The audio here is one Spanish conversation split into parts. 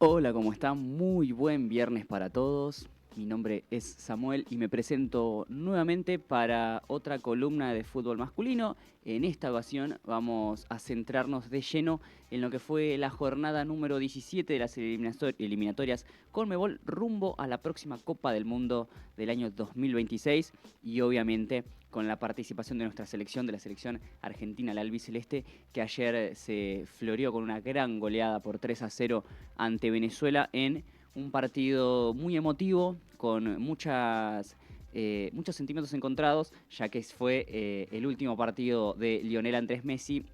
Hola, ¿cómo están? Muy buen viernes para todos. Mi nombre es Samuel y me presento nuevamente para otra columna de fútbol masculino. En esta ocasión vamos a centrarnos de lleno en lo que fue la jornada número 17 de las eliminatorias Conmebol rumbo a la próxima Copa del Mundo del año 2026 y obviamente con la participación de nuestra selección, de la selección argentina, la albiceleste, que ayer se floreó con una gran goleada por 3-0 ante Venezuela en un partido muy emotivo, con muchos sentimientos encontrados, ya que fue el último partido de Lionel Andrés Messi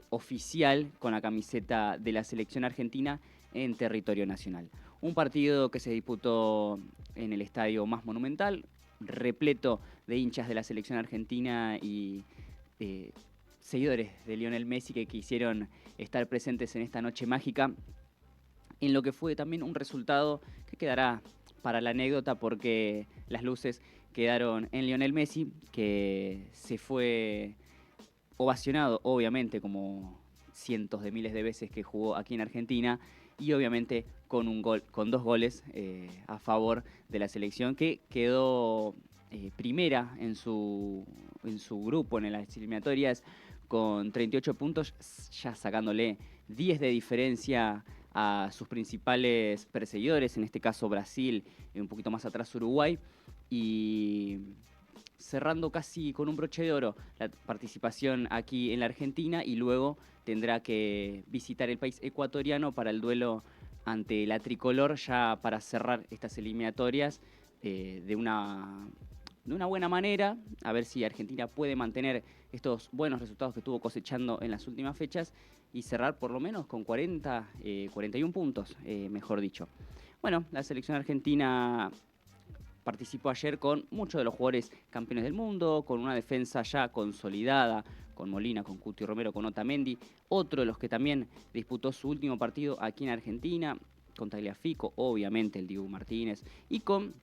oficial con la camiseta de la selección argentina en territorio nacional. Un partido que se disputó en el estadio más monumental, repleto de hinchas de la selección argentina y seguidores de Lionel Messi que quisieron estar presentes en esta noche mágica, en lo que fue también un resultado que quedará para la anécdota porque las luces quedaron en Lionel Messi, que se fue ovacionado, obviamente, como cientos de miles de veces que jugó aquí en Argentina, y obviamente con un gol, con dos goles a favor de la selección que quedó primera en su grupo en las eliminatorias con 38 puntos, ya sacándole 10 de diferencia a sus principales perseguidores, en este caso Brasil, y un poquito más atrás Uruguay, y cerrando casi con un broche de oro la participación aquí en la Argentina, y luego tendrá que visitar el país ecuatoriano para el duelo ante la tricolor, ya para cerrar estas eliminatorias de una buena manera, a ver si Argentina puede mantener estos buenos resultados que estuvo cosechando en las últimas fechas y cerrar por lo menos con 41 puntos, mejor dicho. Bueno, la selección argentina participó ayer con muchos de los jugadores campeones del mundo, con una defensa ya consolidada, con Molina, con Cuti Romero, con Otamendi, otro de los que también disputó su último partido aquí en Argentina, con Tagliafico, obviamente el Dibu Martínez, y con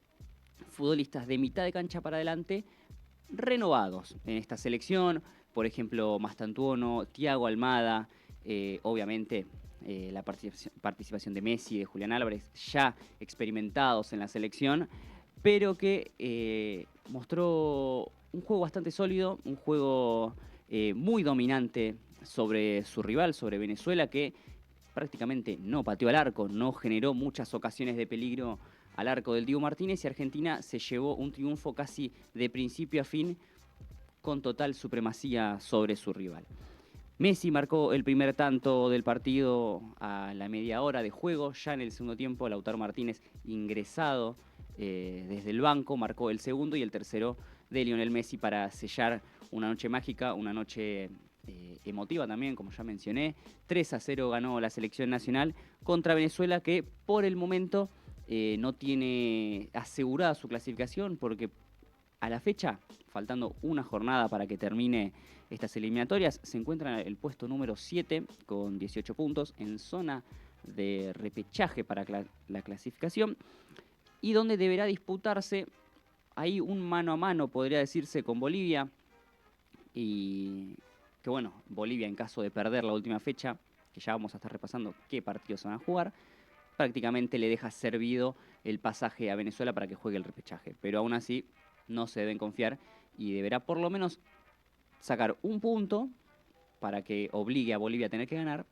futbolistas de mitad de cancha para adelante renovados en esta selección, por ejemplo, Mastantuono, Thiago Almada, obviamente la participación de Messi, de Julián Álvarez, ya experimentados en la selección, pero que mostró un juego bastante sólido, un juego muy dominante sobre su rival, sobre Venezuela, que prácticamente no pateó al arco, no generó muchas ocasiones de peligro al arco del Dibu Martínez, y Argentina se llevó un triunfo casi de principio a fin con total supremacía sobre su rival. Messi marcó el primer tanto del partido a la media hora de juego. Ya en el segundo tiempo, Lautaro Martínez, ingresado desde el banco, marcó el segundo y el tercero de Lionel Messi para sellar una noche mágica, una noche emotiva también, como ya mencioné. 3-0 ganó la selección nacional contra Venezuela, que por el momento no tiene asegurada su clasificación porque a la fecha, faltando una jornada para que termine estas eliminatorias, se encuentra en el puesto número 7 con 18 puntos en zona de repechaje para la clasificación, y donde deberá disputarse ahí un mano a mano, podría decirse, con Bolivia, y que bueno, Bolivia en caso de perder la última fecha, que ya vamos a estar repasando qué partidos van a jugar, prácticamente le deja servido el pasaje a Venezuela para que juegue el repechaje. Pero aún así no se deben confiar y deberá por lo menos sacar un punto para que obligue a Bolivia a tener que ganar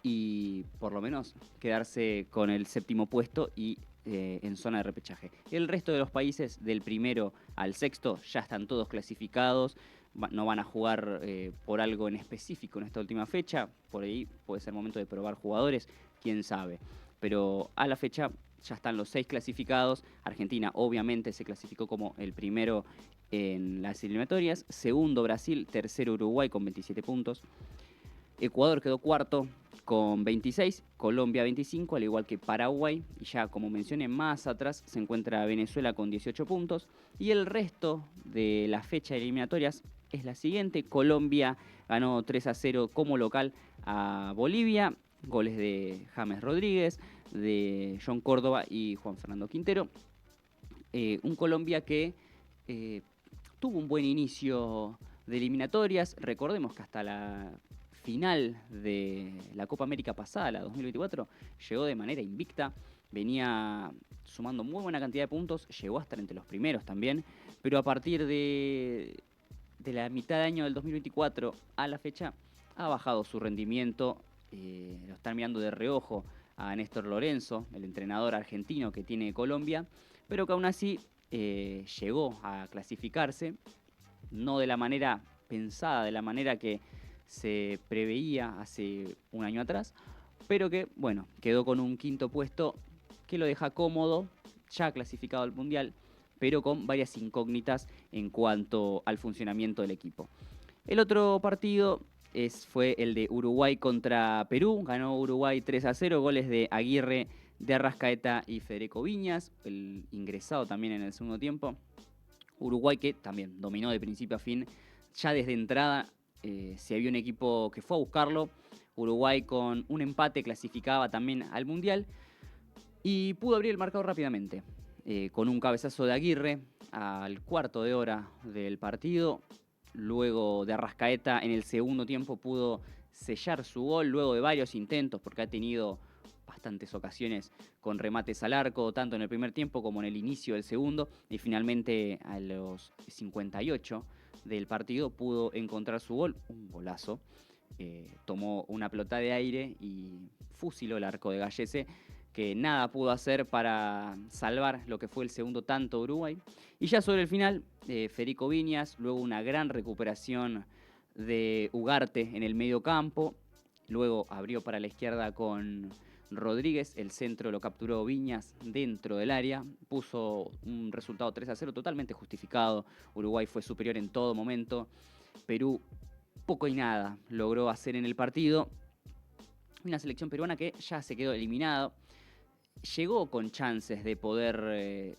y por lo menos quedarse con el séptimo puesto y en zona de repechaje. El resto de los países, del primero al sexto, ya están todos clasificados, no van a jugar por algo en específico en esta última fecha, por ahí puede ser momento de probar jugadores, quién sabe. Pero a la fecha ya están los 6 clasificados. Argentina obviamente se clasificó como el primero en las eliminatorias, segundo Brasil, tercero Uruguay con 27 puntos. Ecuador quedó cuarto con 26, Colombia 25, al igual que Paraguay. Y ya como mencioné más atrás se encuentra Venezuela con 18 puntos. Y el resto de la fecha de eliminatorias es la siguiente. Colombia ganó 3-0 como local a Bolivia. Goles de James Rodríguez, de John Córdoba y Juan Fernando Quintero. Un Colombia que tuvo un buen inicio de eliminatorias. Recordemos que hasta la final de la Copa América pasada, la 2024, llegó de manera invicta, venía sumando muy buena cantidad de puntos, llegó a estar entre los primeros también, pero a partir de la mitad de año del 2024 a la fecha ha bajado su rendimiento, lo están mirando de reojo a Néstor Lorenzo, el entrenador argentino que tiene Colombia, pero que aún así llegó a clasificarse, no de la manera pensada, de la manera que se preveía hace un año atrás, pero que, bueno, quedó con un quinto puesto que lo deja cómodo, ya clasificado al Mundial, pero con varias incógnitas en cuanto al funcionamiento del equipo. El otro partido fue el de Uruguay contra Perú. Ganó Uruguay 3-0, goles de Aguirre, de Arrascaeta y Federico Viñas, el ingresado también en el segundo tiempo. Uruguay que también dominó de principio a fin. Ya desde entrada, si había un equipo que fue a buscarlo, Uruguay con un empate clasificaba también al Mundial y pudo abrir el marcador rápidamente. Con un cabezazo de Aguirre al cuarto de hora del partido. Luego de Arrascaeta en el segundo tiempo pudo sellar su gol luego de varios intentos, porque ha tenido bastantes ocasiones con remates al arco, tanto en el primer tiempo como en el inicio del segundo, y finalmente a los 58 del partido pudo encontrar su gol, un golazo. Tomó una pelota de aire y fusiló el arco de Gallese, que nada pudo hacer para salvar lo que fue el segundo tanto de Uruguay. Y ya sobre el final, Federico Viñas, luego una gran recuperación de Ugarte en el medio campo, luego abrió para la izquierda con Rodríguez, el centro lo capturó Viñas dentro del área, puso un resultado 3-0 totalmente justificado. Uruguay fue superior en todo momento, Perú poco y nada logró hacer en el partido. Una selección peruana que ya se quedó eliminada. Llegó con chances de poder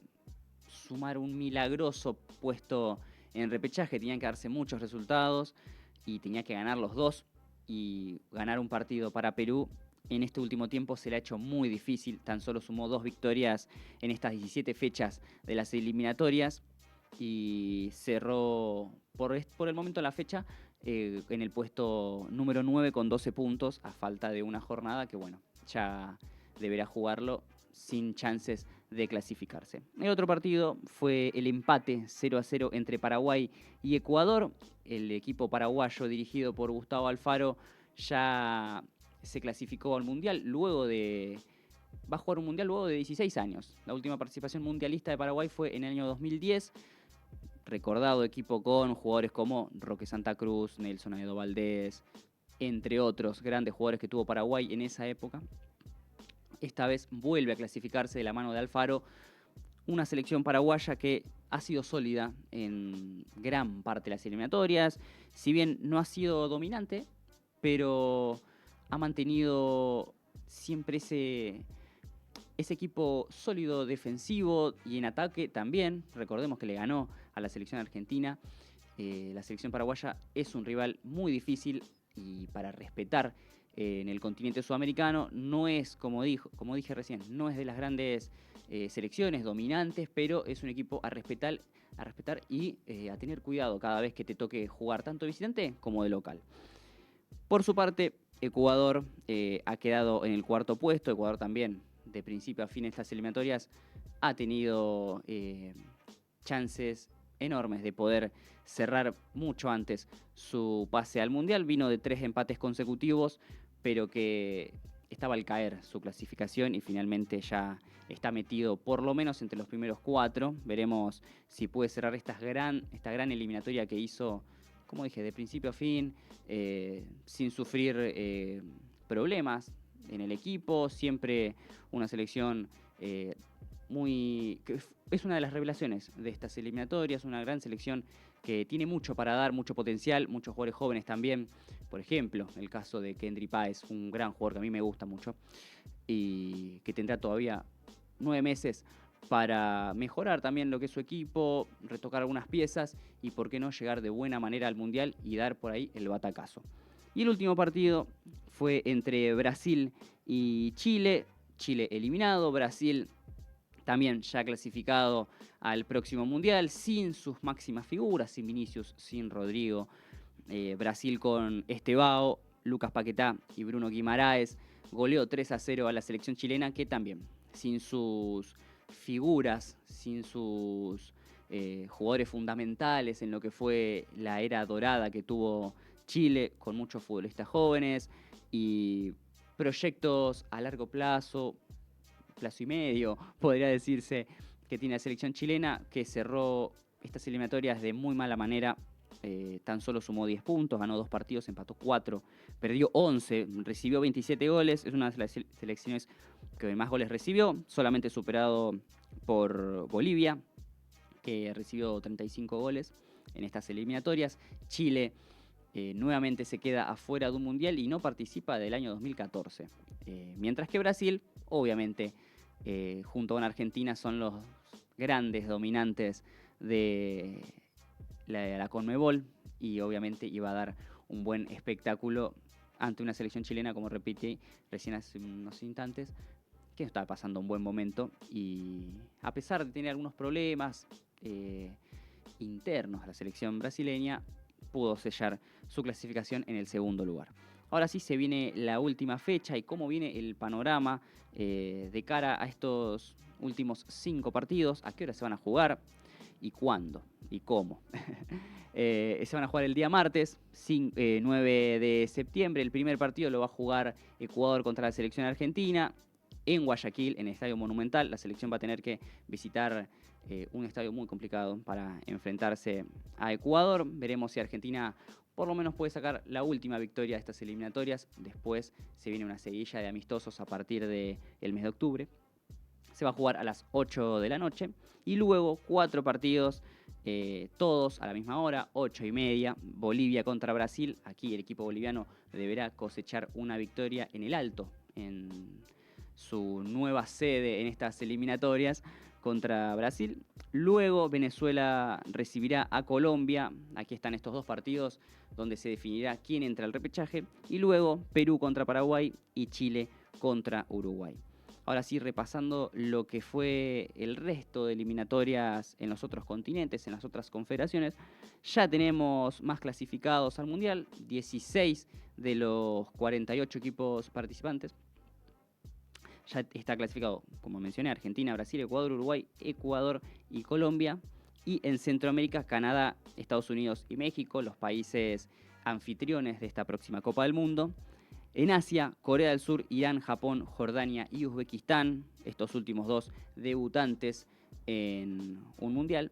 sumar un milagroso puesto en repechaje. Tenían que darse muchos resultados y tenía que ganar los dos. Y ganar un partido para Perú en este último tiempo se le ha hecho muy difícil. Tan solo sumó 2 victorias en estas 17 fechas de las eliminatorias. Y cerró por el momento la fecha en el puesto número 9 con 12 puntos a falta de una jornada que, bueno, ya deberá jugarlo sin chances de clasificarse. El otro partido fue el empate 0-0 entre Paraguay y Ecuador. El equipo paraguayo dirigido por Gustavo Alfaro ya se clasificó al Mundial va a jugar un Mundial luego de 16 años. La última participación mundialista de Paraguay fue en el año 2010. Recordado equipo con jugadores como Roque Santa Cruz, Nelson Aedo Valdés, entre otros grandes jugadores que tuvo Paraguay en esa época. Esta vez vuelve a clasificarse de la mano de Alfaro, una selección paraguaya que ha sido sólida en gran parte de las eliminatorias. Si bien no ha sido dominante, pero ha mantenido siempre ese equipo sólido defensivo y en ataque también. Recordemos que le ganó a la selección argentina. La selección paraguaya es un rival muy difícil y para respetar en el continente sudamericano. No es, como dije recién, no es de las grandes selecciones dominantes, pero es un equipo a respetar y a tener cuidado cada vez que te toque jugar tanto de visitante como de local. Por su parte, Ecuador ha quedado en el cuarto puesto. Ecuador también, de principio a fin de estas eliminatorias, ha tenido chances enormes de poder cerrar mucho antes su pase al Mundial. Vino de 3 empates consecutivos, pero que estaba al caer su clasificación y finalmente ya está metido por lo menos entre los primeros 4. Veremos si puede cerrar esta gran eliminatoria que hizo, como dije, de principio a fin, sin sufrir problemas en el equipo. Siempre una selección que es una de las revelaciones de estas eliminatorias, una gran selección que tiene mucho para dar, mucho potencial, muchos jugadores jóvenes también. Por ejemplo, el caso de Kendry Páez, un gran jugador que a mí me gusta mucho y que tendrá todavía 9 meses para mejorar también lo que es su equipo, retocar algunas piezas y por qué no llegar de buena manera al Mundial y dar por ahí el batacazo. Y el último partido fue entre Brasil y Chile. Chile eliminado, Brasil también ya clasificado al próximo Mundial, sin sus máximas figuras, sin Vinicius, sin Rodrigo. Brasil con Estevao, Lucas Paquetá y Bruno Guimaraes, goleó 3-0 a la selección chilena, que también, sin sus figuras, sin sus jugadores fundamentales en lo que fue la era dorada que tuvo Chile, con muchos futbolistas jóvenes y proyectos a largo plazo, plazo y medio, podría decirse, que tiene la selección chilena, que cerró estas eliminatorias de muy mala manera. Tan solo sumó 10 puntos, ganó 2 partidos, empató 4, perdió 11, recibió 27 goles. Es una de las selecciones que más goles recibió, solamente superado por Bolivia, que recibió 35 goles en estas eliminatorias. Chile nuevamente se queda afuera de un mundial y no participa del año 2014. Mientras que Brasil, obviamente, junto con Argentina, son los grandes dominantes de la Conmebol, y obviamente iba a dar un buen espectáculo ante una selección chilena, como repetí recién hace unos instantes, que está pasando un buen momento, y a pesar de tener algunos problemas internos a la selección brasileña, pudo sellar su clasificación en el segundo lugar. Ahora sí se viene la última fecha y cómo viene el panorama de cara a estos últimos 5 partidos, a qué hora se van a jugar y cuándo y cómo. Se van a jugar el día martes, 9 de septiembre. El primer partido lo va a jugar Ecuador contra la selección argentina en Guayaquil, en el Estadio Monumental. La selección va a tener que visitar un estadio muy complicado para enfrentarse a Ecuador. Veremos si Argentina por lo menos puede sacar la última victoria de estas eliminatorias. Después se viene una seguilla de amistosos a partir del mes de octubre. Se va a jugar a las 8 de la noche y luego 4 partidos, todos a la misma hora, 8:30. Bolivia contra Brasil. Aquí el equipo boliviano deberá cosechar una victoria en el Alto, en su nueva sede en estas eliminatorias, contra Brasil. Luego Venezuela recibirá a Colombia. Aquí están estos 2 partidos donde se definirá quién entra al repechaje. Y luego Perú contra Paraguay y Chile contra Uruguay. Ahora sí, repasando lo que fue el resto de eliminatorias en los otros continentes, en las otras confederaciones, ya tenemos más clasificados al Mundial, 16 de los 48 equipos participantes. Ya está clasificado, como mencioné, Argentina, Brasil, Ecuador, Uruguay, Ecuador y Colombia. Y en Centroamérica, Canadá, Estados Unidos y México, los países anfitriones de esta próxima Copa del Mundo. En Asia, Corea del Sur, Irán, Japón, Jordania y Uzbekistán, estos últimos 2 debutantes en un mundial.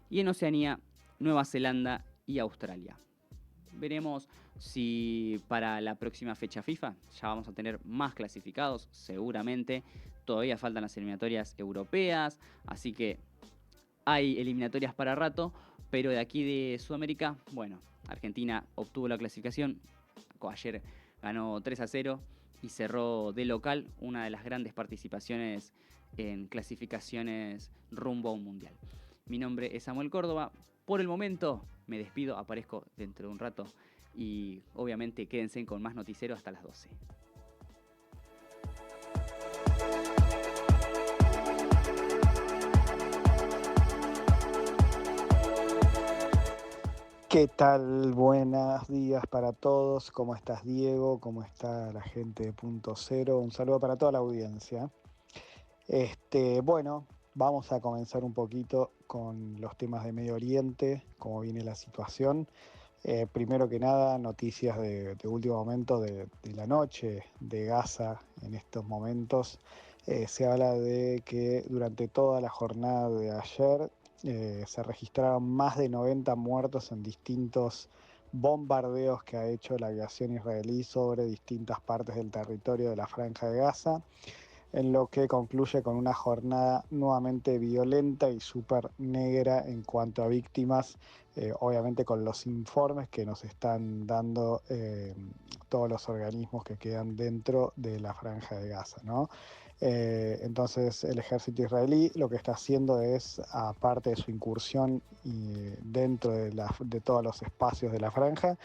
Y en Oceanía, Nueva Zelanda y Australia. Veremos si para la próxima fecha FIFA ya vamos a tener más clasificados, seguramente. Todavía faltan las eliminatorias europeas, así que hay eliminatorias para rato, pero de aquí de Sudamérica, bueno, Argentina obtuvo la clasificación, ayer ganó 3-0 y cerró de local una de las grandes participaciones en clasificaciones rumbo a un mundial. Mi nombre es Samuel Córdoba. Por el momento me despido, aparezco dentro de un rato y obviamente quédense con más noticiero hasta las 12. ¿Qué tal? Buenos días para todos. ¿Cómo estás, Diego? ¿Cómo está la gente de Punto Cero? Un saludo para toda la audiencia. Bueno, vamos a comenzar un poquito con los temas de Medio Oriente, cómo viene la situación. Primero que nada, noticias de último momento de la noche de Gaza en estos momentos. Se habla de que durante toda la jornada de ayer se registraron más de 90 muertos en distintos bombardeos que ha hecho la aviación israelí sobre distintas partes del territorio de la Franja de Gaza, en lo que concluye con una jornada nuevamente violenta y súper negra en cuanto a víctimas, obviamente con los informes que nos están dando todos los organismos que quedan dentro de la Franja de Gaza, ¿no? Entonces el ejército israelí lo que está haciendo es, aparte de su incursión dentro de todos los espacios de la franja,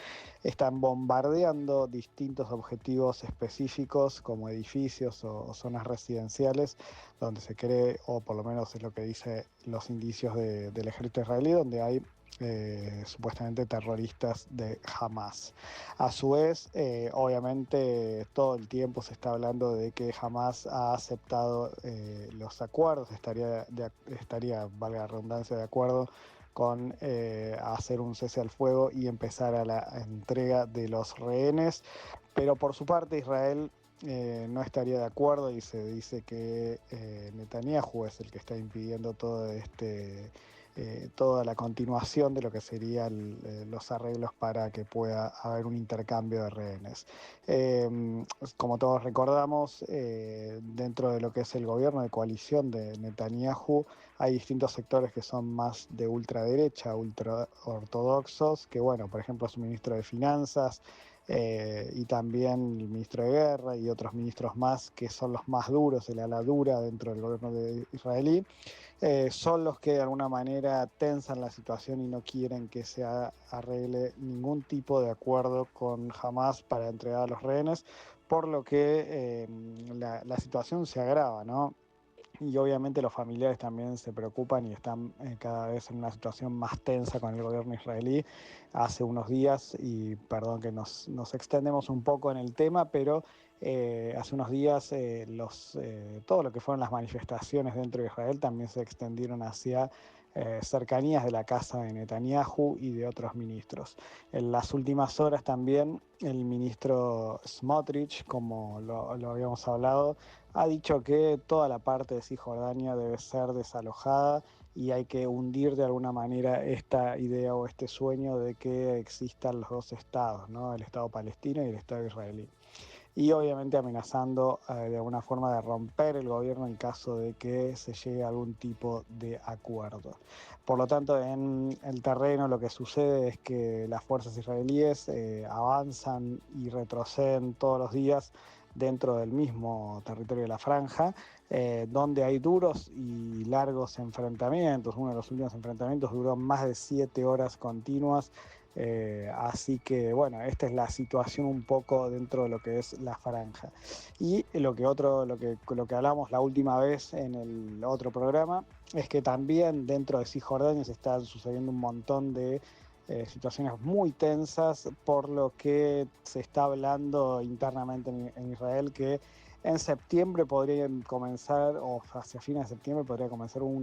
están bombardeando distintos objetivos específicos como edificios o zonas residenciales donde se cree, o por lo menos es lo que dicen los indicios del ejército israelí, donde hay supuestamente terroristas de Hamas. A su vez, obviamente todo el tiempo se está hablando de que Hamas ha aceptado los acuerdos, estaría, valga la redundancia, de acuerdo con hacer un cese al fuego y empezar a la entrega de los rehenes, pero por su parte Israel no estaría de acuerdo y se dice que Netanyahu es el que está impidiendo toda la continuación de lo que serían los arreglos para que pueda haber un intercambio de rehenes. Como todos recordamos, dentro de lo que es el gobierno de coalición de Netanyahu, hay distintos sectores que son más de ultraderecha, ultraortodoxos, que bueno, por ejemplo, su ministro de Finanzas, y también el ministro de Guerra y otros ministros más que son los más duros, el ala dura dentro del gobierno israelí, son los que de alguna manera tensan la situación y no quieren que se arregle ningún tipo de acuerdo con Hamas para entregar a los rehenes, por lo que la situación se agrava, ¿no? Y obviamente los familiares también se preocupan y están cada vez en una situación más tensa con el gobierno israelí. Hace unos días, y perdón que nos extendemos un poco en el tema, pero hace unos días todo lo que fueron las manifestaciones dentro de Israel también se extendieron hacia cercanías de la casa de Netanyahu y de otros ministros. En las últimas horas también el ministro Smotrich, como lo habíamos hablado, ha dicho que toda la parte de Cisjordania debe ser desalojada y hay que hundir de alguna manera esta idea o este sueño de que existan los dos estados, ¿no? El Estado palestino y el Estado israelí. Y obviamente amenazando de alguna forma de romper el gobierno en caso de que se llegue a algún tipo de acuerdo. Por lo tanto, en el terreno lo que sucede es que las fuerzas israelíes avanzan y retroceden todos los días dentro del mismo territorio de la franja, donde hay duros y largos enfrentamientos. Uno de los últimos enfrentamientos duró más de 7 horas continuas. Así que bueno, esta es la situación un poco dentro de lo que es la franja. Y lo que hablamos la última vez en el otro programa es que también dentro de Cisjordania se están sucediendo un montón de situaciones muy tensas, por lo que se está hablando internamente en Israel que en septiembre podría comenzar, o hacia fines de septiembre podría comenzar un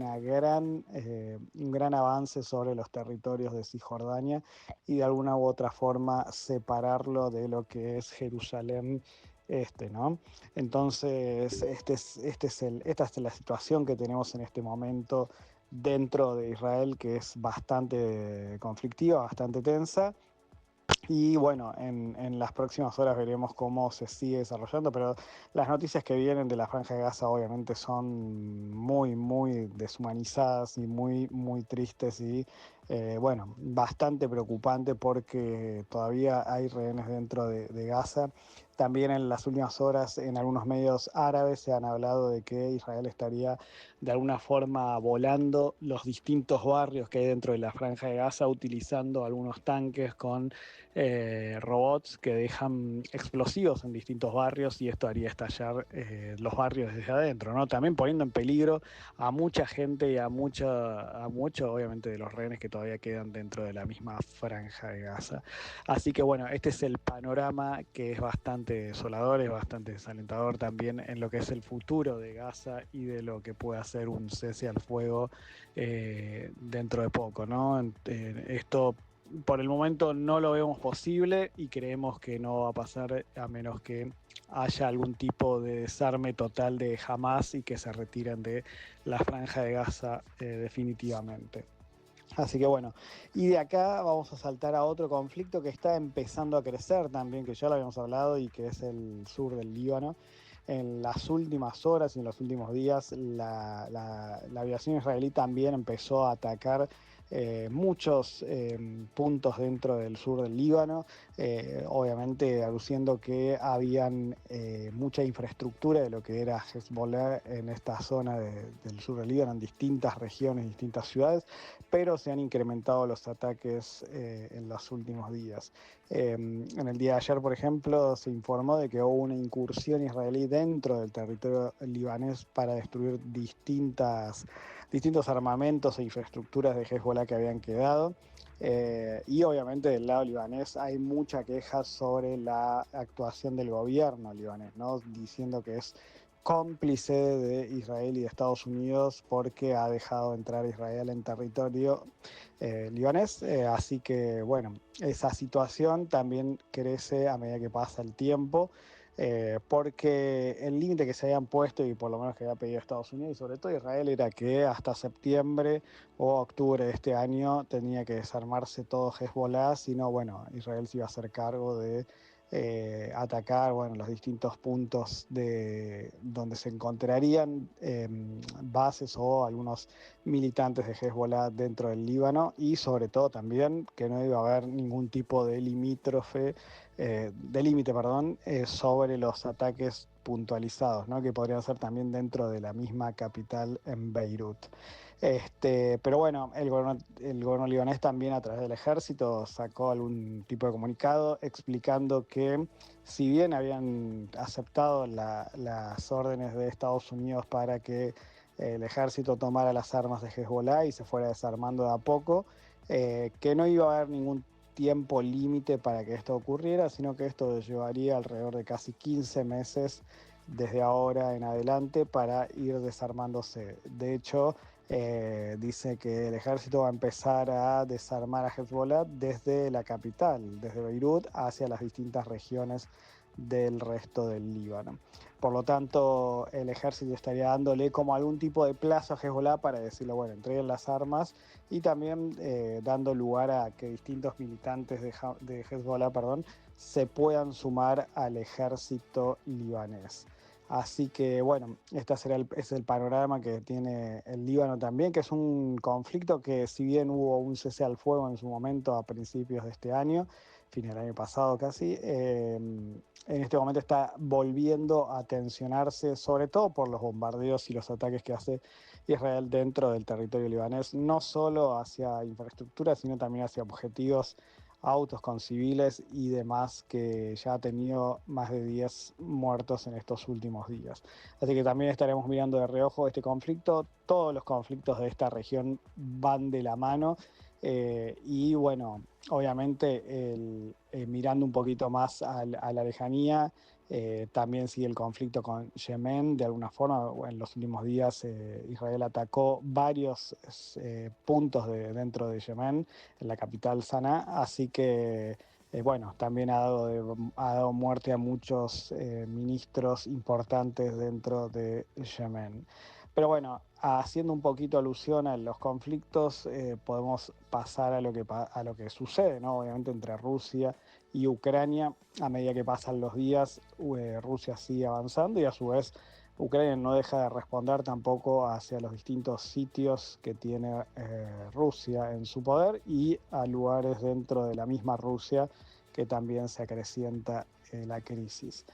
gran avance sobre los territorios de Cisjordania y de alguna u otra forma separarlo de lo que es Jerusalén este, ¿no? Entonces, esta es la situación que tenemos en este momento dentro de Israel, que es bastante conflictiva, bastante tensa. Y bueno, en las próximas horas veremos cómo se sigue desarrollando, pero las noticias que vienen de la Franja de Gaza obviamente son muy, muy deshumanizadas y muy, muy tristes y bueno, bastante preocupante porque todavía hay rehenes dentro de Gaza. También en las últimas horas en algunos medios árabes se han hablado de que Israel estaría de alguna forma volando los distintos barrios que hay dentro de la Franja de Gaza, utilizando algunos tanques con robots que dejan explosivos en distintos barrios y esto haría estallar los barrios desde adentro, ¿no? También poniendo en peligro a mucha gente y a mucho obviamente de los rehenes que todavía quedan dentro de la misma Franja de Gaza. Así que bueno, este es el panorama que es bastante desolador, es bastante desalentador también en lo que es el futuro de Gaza y de lo que puede hacer un cese al fuego dentro de poco, ¿no? Esto por el momento no lo vemos posible y creemos que no va a pasar a menos que haya algún tipo de desarme total de Hamas y que se retiren de la Franja de Gaza definitivamente. Así que bueno, y de acá vamos a saltar a otro conflicto que está empezando a crecer también, que ya lo habíamos hablado, y que es el sur del Líbano. En las últimas horas y en los últimos días la aviación israelí también empezó a atacar muchos puntos dentro del sur del Líbano, obviamente aduciendo que habían mucha infraestructura de lo que era Hezbollah en esta zona del sur del Líbano, en distintas regiones, distintas ciudades, pero se han incrementado los ataques en los últimos días. En el día de ayer, por ejemplo, se informó de que hubo una incursión israelí dentro del territorio libanés para destruir distintos armamentos e infraestructuras de Hezbollah que habían quedado. Y obviamente del lado libanés hay mucha queja sobre la actuación del gobierno libanés, ¿no? Diciendo que es cómplice de Israel y de Estados Unidos porque ha dejado entrar a Israel en territorio libanés. Así que, bueno, esa situación también crece a medida que pasa el tiempo. Porque el límite que se habían puesto y por lo menos que había pedido Estados Unidos y sobre todo Israel era que hasta septiembre o octubre de este año tenía que desarmarse todo Hezbollah, si no, bueno, Israel se iba a hacer cargo de atacar, bueno, los distintos puntos donde se encontrarían bases o algunos militantes de Hezbollah dentro del Líbano y sobre todo también que no iba a haber ningún tipo de límite, sobre los ataques puntualizados, ¿no? Que podrían ser también dentro de la misma capital en Beirut. Pero bueno, el gobierno libanés también a través del ejército sacó algún tipo de comunicado explicando que si bien habían aceptado las órdenes de Estados Unidos para que el ejército tomara las armas de Hezbollah y se fuera desarmando de a poco, que no iba a haber ningún tiempo límite para que esto ocurriera, sino que esto llevaría alrededor de casi 15 meses desde ahora en adelante para ir desarmándose. De hecho, dice que el ejército va a empezar a desarmar a Hezbollah desde la capital, desde Beirut, hacia las distintas regiones del resto del Líbano. Por lo tanto, el ejército estaría dándole como algún tipo de plazo a Hezbollah para decirle, bueno, entreguen las armas y también dando lugar a que distintos militantes de Hezbollah, se puedan sumar al ejército libanés. Así que bueno, este es el panorama que tiene el Líbano también, que es un conflicto que si bien hubo un cese al fuego en su momento a principios de este año, fin del año pasado casi, en este momento está volviendo a tensionarse, sobre todo por los bombardeos y los ataques que hace Israel dentro del territorio libanés, no solo hacia infraestructura, sino también hacia objetivos, autos con civiles y demás, que ya ha tenido más de 10 muertos en estos últimos días. Así que también estaremos mirando de reojo este conflicto. Todos los conflictos de esta región van de la mano. Y bueno, obviamente mirando un poquito más a la lejanía, también sigue el conflicto con Yemen. De alguna forma, en los últimos días Israel atacó varios puntos dentro de Yemen, en la capital Sanaa, así que bueno, también ha dado muerte a muchos ministros importantes dentro de Yemen. Pero bueno, haciendo un poquito alusión a los conflictos, podemos pasar a lo que sucede, ¿no? Obviamente entre Rusia y Ucrania. A medida que pasan los días, Rusia sigue avanzando y a su vez Ucrania no deja de responder tampoco hacia los distintos sitios que tiene Rusia en su poder y a lugares dentro de la misma Rusia que también se acrecienta la crisis.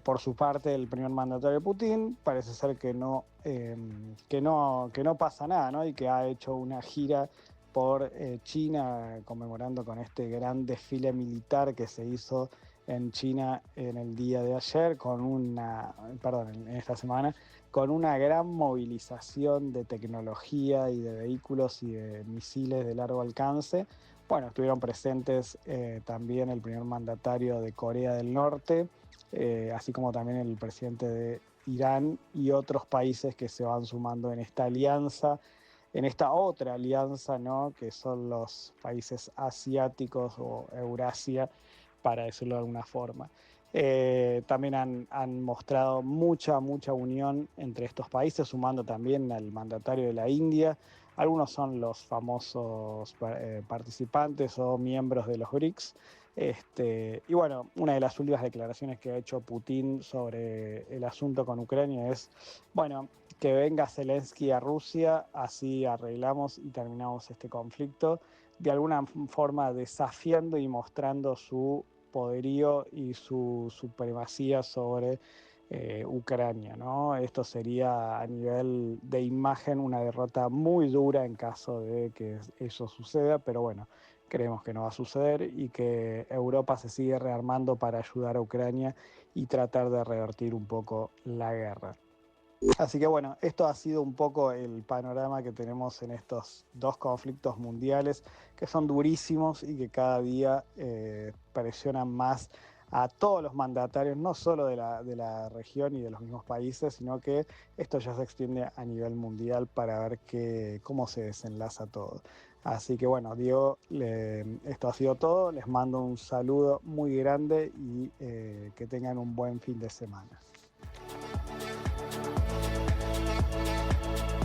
Por su parte, el primer mandatario Putin parece ser que no pasa nada, ¿no? Y que ha hecho una gira por China, conmemorando con este gran desfile militar que se hizo en China en el día de ayer, en esta semana, con una gran movilización de tecnología y de vehículos y de misiles de largo alcance. Bueno, estuvieron presentes también el primer mandatario de Corea del Norte, así como también el presidente de Irán y otros países que se van sumando en esta alianza, en esta otra alianza, ¿no? Que son los países asiáticos o Eurasia, para decirlo de alguna forma. También han mostrado mucha unión entre estos países, sumando también al mandatario de la India. Algunos son los famosos participantes o miembros de los BRICS. Y bueno, una de las últimas declaraciones que ha hecho Putin sobre el asunto con Ucrania es, bueno, que venga Zelensky a Rusia, así arreglamos y terminamos este conflicto, de alguna forma desafiando y mostrando su poderío y su supremacía sobre Ucrania, ¿no? Esto sería a nivel de imagen una derrota muy dura en caso de que eso suceda, pero bueno, creemos que no va a suceder y que Europa se sigue rearmando para ayudar a Ucrania y tratar de revertir un poco la guerra. Así que bueno, esto ha sido un poco el panorama que tenemos en estos dos conflictos mundiales que son durísimos y que cada día presionan más a todos los mandatarios, no solo de la región y de los mismos países, sino que esto ya se extiende a nivel mundial para ver cómo se desenlaza todo. Así que bueno, Diego, esto ha sido todo. Les mando un saludo muy grande y que tengan un buen fin de semana.